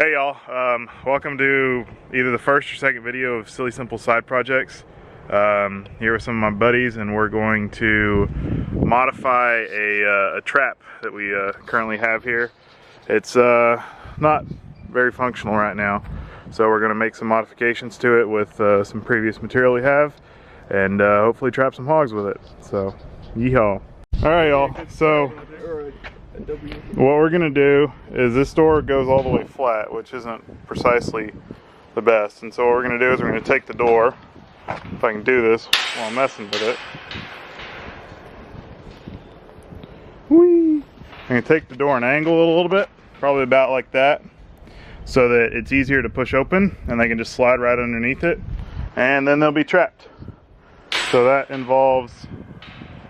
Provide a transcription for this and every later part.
Hey y'all, welcome to either the first or second video of Silly Simple Side Projects. Here with some of my buddies, and we're going to modify a trap that we currently have here. It's not very functional right now, so we're going to make some modifications to it with some previous material we have, and hopefully trap some hogs with it. So, yeehaw. Alright y'all, so what we're going to do is this door goes all the way flat, which isn't precisely the best. And so what we're going to do is we're going to take the door, if I can do this while I'm messing with it. Whee! I'm going to take the door and angle it a little bit, probably about like that, so that it's easier to push open and they can just slide right underneath it, and then they'll be trapped. So that involves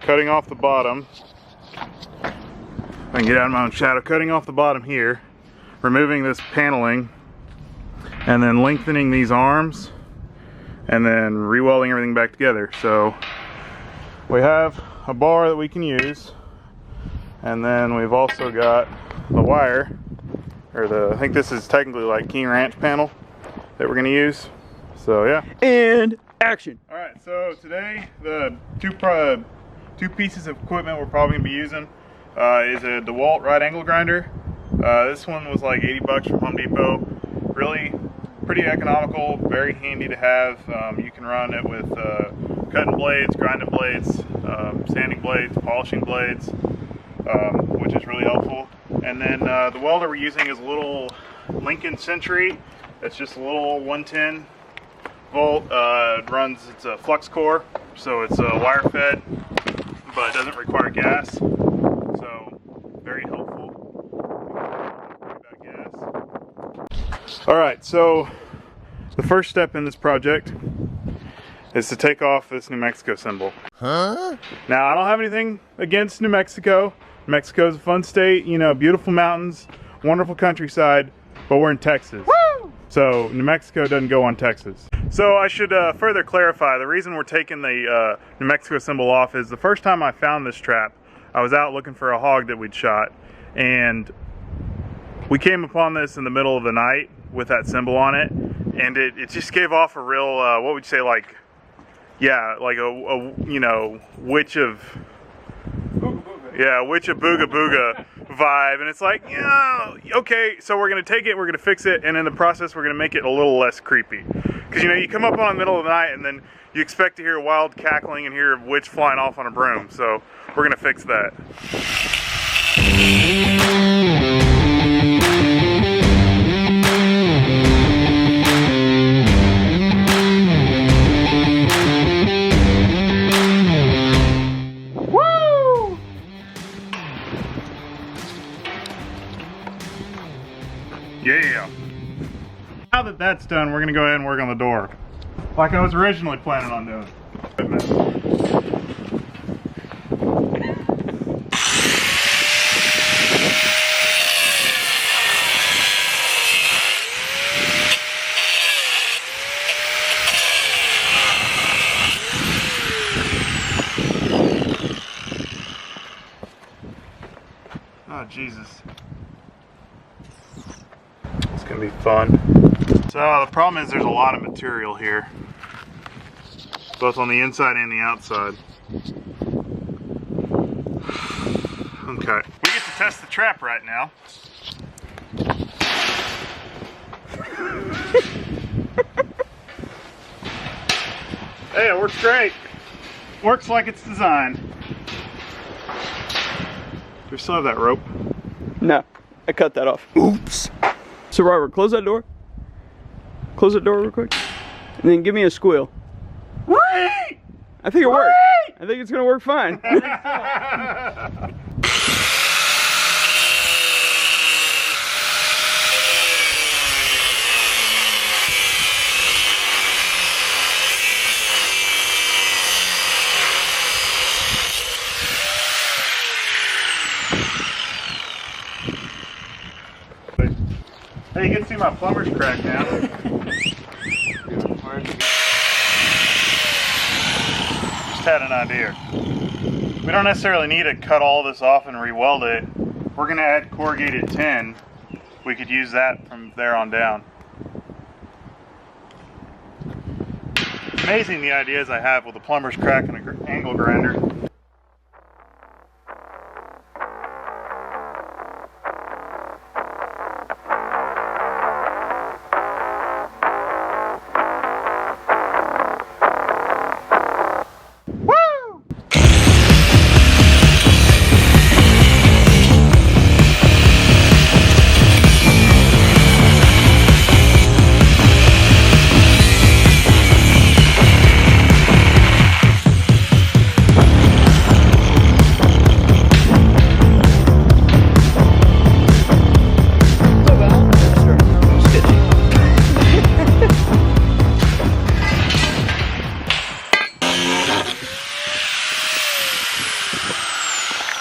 cutting off the bottom. I can get out of my own shadow, cutting off the bottom here, removing this paneling, and then lengthening these arms, and then re-welding everything back together. So we have a bar that we can use, and then we've also got the wire, or I think this is technically like King Ranch panel that we're gonna use. So yeah. And action. All right, so today the two pieces of equipment we're probably gonna be using is a DeWalt right angle grinder. This one was like 80 bucks from Home Depot. Really pretty economical, very handy to have. You can run it with cutting blades, grinding blades, sanding blades, polishing blades, which is really helpful. And then the welder we're using is a little Lincoln Century. It's just a little 110 volt. It's a flux core, so it's wire fed, but it doesn't require gas. So very helpful. Alright, so the first step in this project is to take off this New Mexico symbol. Huh? Now, I don't have anything against New Mexico. New Mexico's a fun state, you know, beautiful mountains, wonderful countryside, but we're in Texas. Woo! So New Mexico doesn't go on Texas. So I should further clarify, the reason we're taking the New Mexico symbol off is the first time I found this trap, I was out looking for a hog that we'd shot, and we came upon this in the middle of the night with that symbol on it, and it just gave off a real, what would you say, like, yeah, like a you know, witch of booga booga vibe. And it's like, yeah, okay, so we're gonna take it, we're gonna fix it, and in the process we're gonna make it a little less creepy. Because, you know, you come up on the middle of the night and then you expect to hear wild cackling and hear a witch flying off on a broom. So we're gonna fix that. Woo! Yeah. Now that that's done, we're gonna go ahead and work on the door, like I was originally planning on doing. Oh Jesus. It's gonna be fun. So the problem is there's a lot of material here, both on the inside and the outside. Okay, we get to test the trap right now. Hey, it works great. Works like it's designed. Do we still have that rope? No, I cut that off. Oops. So Robert, close that door. Close that door real quick. And then give me a squeal. Whee! I think it worked. I think it's gonna work fine. Hey, you can see my plumber's crack now. Just had an idea. We don't necessarily need to cut all this off and re-weld it. We're going to add corrugated tin. We could use that from from there on down. Amazing the ideas I have with a plumber's crack and an angle grinder.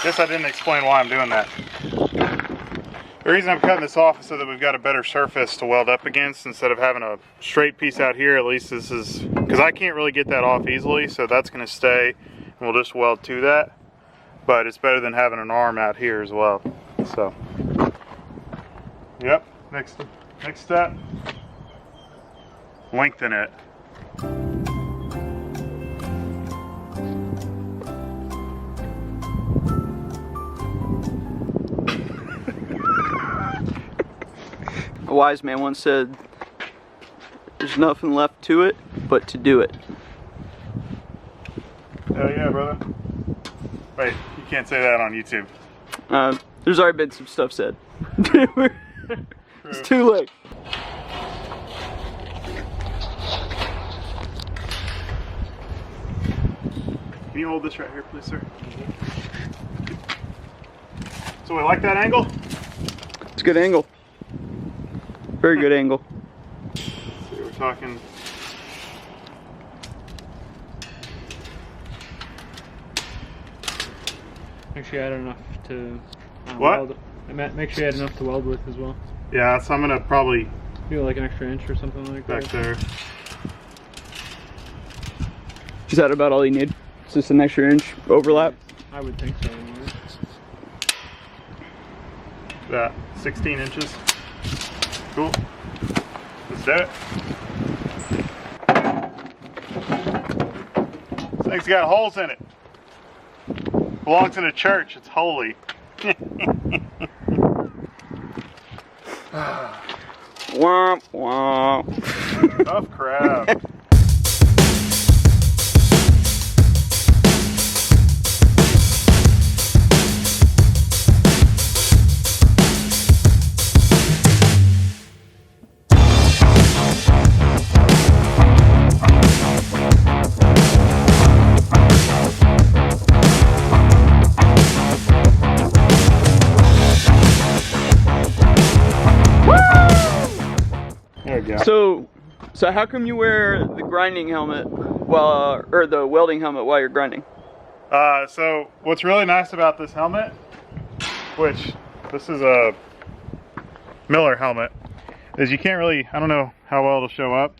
Guess I didn't explain why I'm doing that. The reason I'm cutting this off is so that we've got a better surface to weld up against instead of having a straight piece out here. At least this is, because I can't really get that off easily, so that's going to stay and we'll just weld to that. But it's better than having an arm out here as well. So, yep, next step, lengthen it. A wise man once said, there's nothing left to it but to do it. Hell yeah, brother. Wait, you can't say that on YouTube. There's already been some stuff said. It's too late. Can you hold this right here, please, sir? So we like that angle? It's a good angle. Very good angle. So we're talking. Make sure you add enough to What? weld. Make sure you add enough to weld with as well. Yeah, so I'm gonna probably Do like an extra inch or something like back that. there. Is that about all you need? Is this an extra inch overlap? I would think so. Anyway. That 16 inches. Cool. Let's do it. This thing's got holes in it. Belongs in a church. It's holy. Womp womp. Tough crap. There we go. So how come you wear the grinding helmet while, or the welding helmet while you're grinding? So what's really nice about this helmet, which this is a Miller helmet, is you can't really, I don't know how well it'll show up,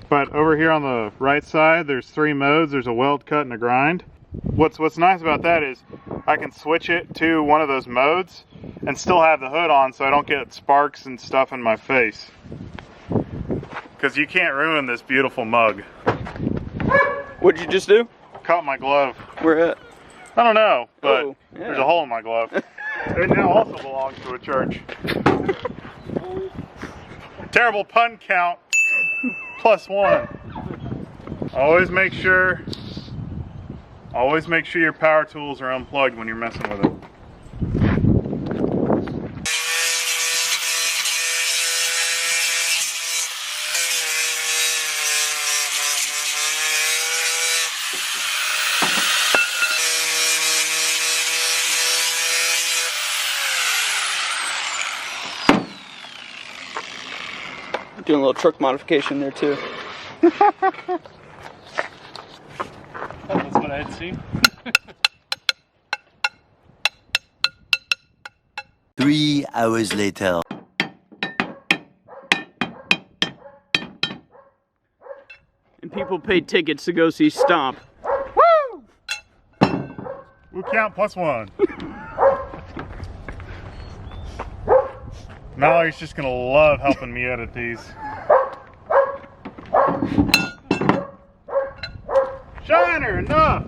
but over here on the right side there's 3 modes. There's a weld, cut, and a grind. What's nice about that is I can switch it to one of those modes and still have the hood on so I don't get sparks and stuff in my face. Because you can't ruin this beautiful mug. What'd you just do? Caught my glove. Where at? I don't know, but Oh, yeah. there's a hole in my glove. It now also belongs to a church. Terrible pun count. +1. Always make sure your power tools are unplugged when you're messing with it. Doing a little truck modification there too. That's what I had seen. 3 hours later. And people paid tickets to go see Stomp. We'll count +1. Mallory's just gonna love helping me edit these. Shiner, enough!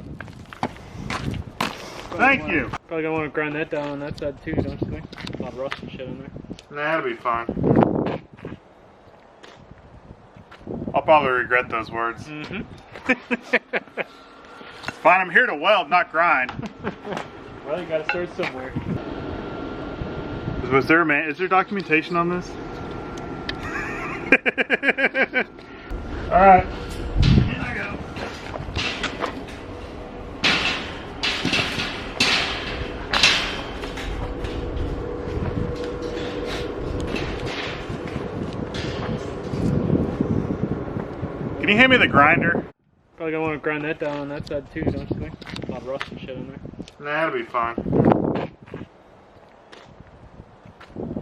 Thank you. Probably gonna want to grind that down on that side too, don't you think? A lot of rust and shit in there. Nah, that'll be fine. I'll probably regret those words. Mm-hmm. It's fine, I'm here to weld, not grind. Well, you gotta start somewhere. Is there documentation on this? Alright. In I go. Can you hand me the grinder? Probably gonna want to grind that down on that side too, don't you think? A lot of rust and shit in there. Nah, that'll be fine.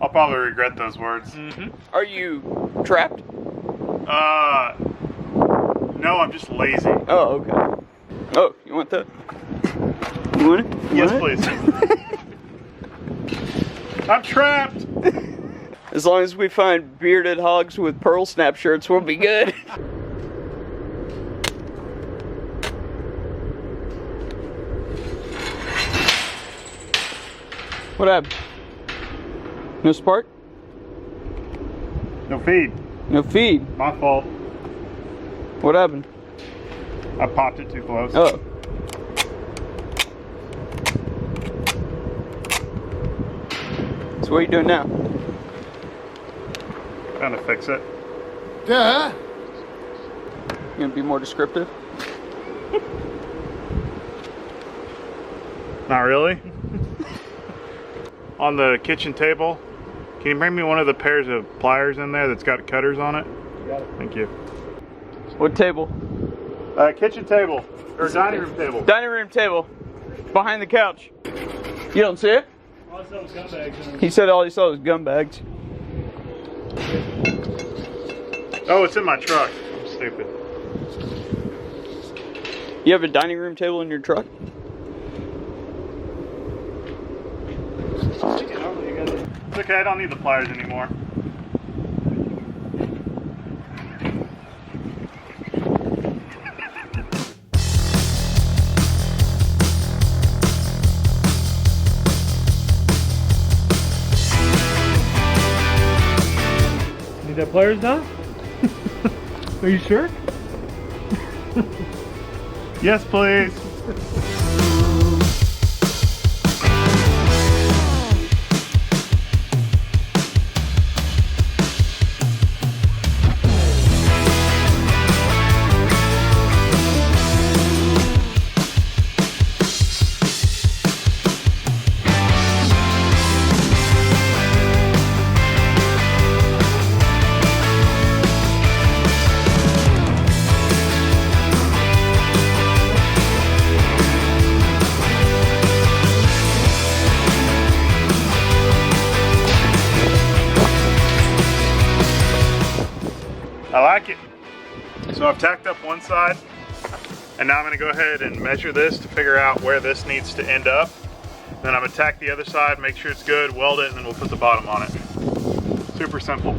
I'll probably regret those words. Mm-hmm. Are you trapped? No, I'm just lazy. Oh, okay. Oh, you want that? You want it? You Yes, want please. I'm trapped. it? As long as we find bearded hogs with pearl snap shirts, we'll be good. What happened? No spark? No feed. No feed. My fault. What happened? I popped it too close. Oh. So what are you doing now? Trying to fix it. You gonna be more descriptive? Not really. On the kitchen table, can you bring me one of the pairs of pliers in there that's got cutters on it? You got it. Thank you. What table? Kitchen table, or dining room table. Dining room table. Behind the couch. You don't see it? All I saw was gun bags in He said all he saw was gun bags. Oh, it's in my truck. I'm stupid. You have a dining room table in your truck? It's okay, I don't need the pliers anymore. Need that pliers now? Are you sure? Yes, please. I like it. So I've tacked up one side, and now I'm gonna go ahead and measure this to figure out where this needs to end up. Then I'm gonna tack the other side, make sure it's good, weld it, and then we'll put the bottom on it. Super simple.